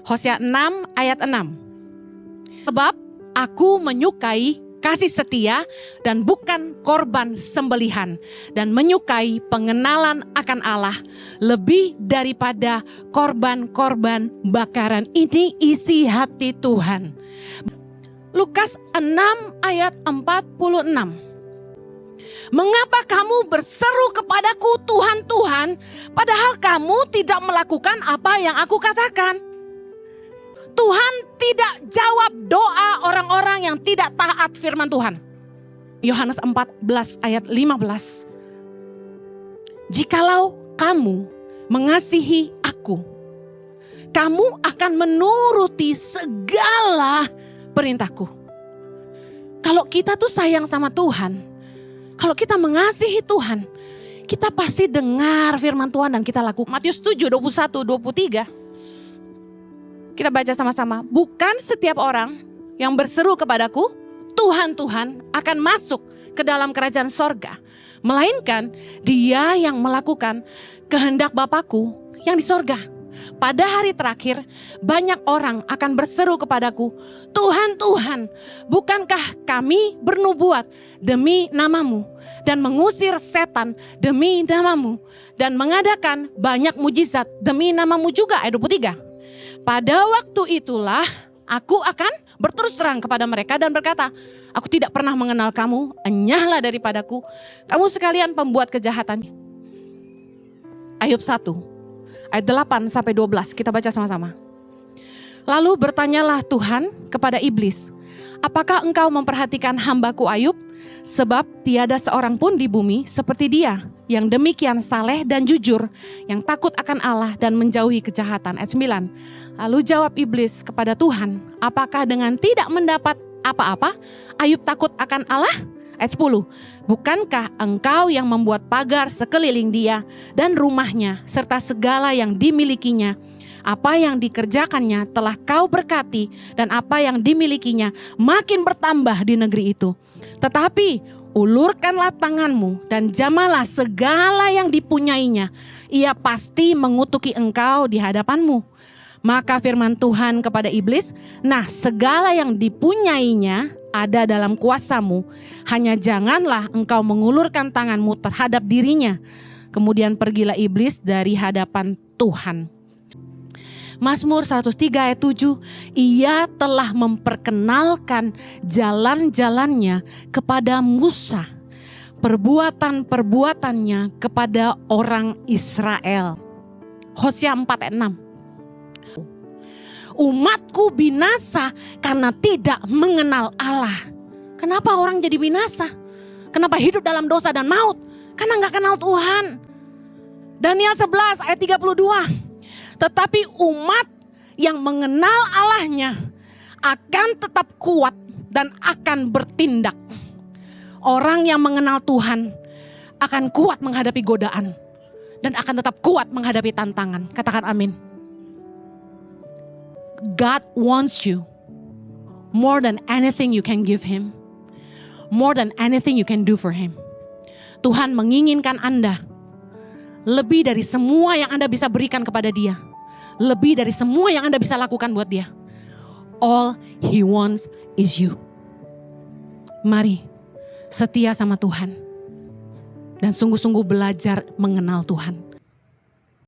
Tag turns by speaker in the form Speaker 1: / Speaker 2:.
Speaker 1: Hosea 6 ayat 6. Sebab aku menyukai kasih setia dan bukan korban sembelihan, dan menyukai pengenalan akan Allah lebih daripada korban-korban bakaran. Ini isi hati Tuhan. Lukas 6 ayat 46. Mengapa kamu berseru kepadaku Tuhan, Tuhan, padahal kamu tidak melakukan apa yang aku katakan? Tuhan tidak jawab doa orang-orang yang tidak taat firman Tuhan. Yohanes 14 ayat 15. Jikalau kamu mengasihi aku, kamu akan menuruti segala perintahku. Kalau kita tuh sayang sama Tuhan, kalau kita mengasihi Tuhan, kita pasti dengar firman Tuhan dan kita lakukan. Matius 7, 21, 23. Kita baca sama-sama. Bukan setiap orang yang berseru kepadaku, Tuhan, Tuhan, akan masuk ke dalam kerajaan sorga. Melainkan dia yang melakukan kehendak Bapakku yang di sorga. Pada hari terakhir, banyak orang akan berseru kepadaku, Tuhan, Tuhan, bukankah kami bernubuat demi namamu, dan mengusir setan demi namamu, dan mengadakan banyak mujizat demi namamu juga. Ayat 23. Pada waktu itulah aku akan berterus terang kepada mereka dan berkata, aku tidak pernah mengenal kamu, enyahlah daripadaku, kamu sekalian pembuat kejahatan. Ayub 1 ayat 8 sampai 12, kita baca sama-sama. Lalu bertanyalah Tuhan kepada iblis, apakah engkau memperhatikan hambaku Ayub? Sebab tiada seorang pun di bumi seperti dia, yang demikian saleh dan jujur, yang takut akan Allah dan menjauhi kejahatan. Ayat 9. Lalu jawab iblis kepada Tuhan, apakah dengan tidak mendapat apa-apa Ayub takut akan Allah? Ayat 10. Bukankah engkau yang membuat pagar sekeliling dia dan rumahnya serta segala yang dimilikinya? Apa yang dikerjakannya telah kau berkati, dan apa yang dimilikinya makin bertambah di negeri itu. Tetapi ulurkanlah tanganmu dan jamalah segala yang dipunyainya. Ia pasti mengutuki engkau di hadapanmu. Maka firman Tuhan kepada iblis, nah segala yang dipunyainya ada dalam kuasamu. Hanya janganlah engkau mengulurkan tanganmu terhadap dirinya. Kemudian pergilah iblis dari hadapan Tuhan. Mazmur 103 ayat 7, ia telah memperkenalkan jalan-jalannya kepada Musa, perbuatan-perbuatannya kepada orang Israel. Hosea 4 ayat 6. Umatku binasa karena tidak mengenal Allah. Kenapa orang jadi binasa? Kenapa hidup dalam dosa dan maut? Karena gak kenal Tuhan. Daniel 11 ayat 32. Tetapi umat yang mengenal Allahnya akan tetap kuat dan akan bertindak. Orang yang mengenal Tuhan akan kuat menghadapi godaan dan akan tetap kuat menghadapi tantangan. Katakan amin. God wants you more than anything you can give him, more than anything you can do for him. Tuhan menginginkan Anda lebih dari semua yang Anda bisa berikan kepada dia. Lebih dari semua yang Anda bisa lakukan buat dia. All he wants is you. Mari setia sama Tuhan. Dan sungguh-sungguh belajar mengenal Tuhan.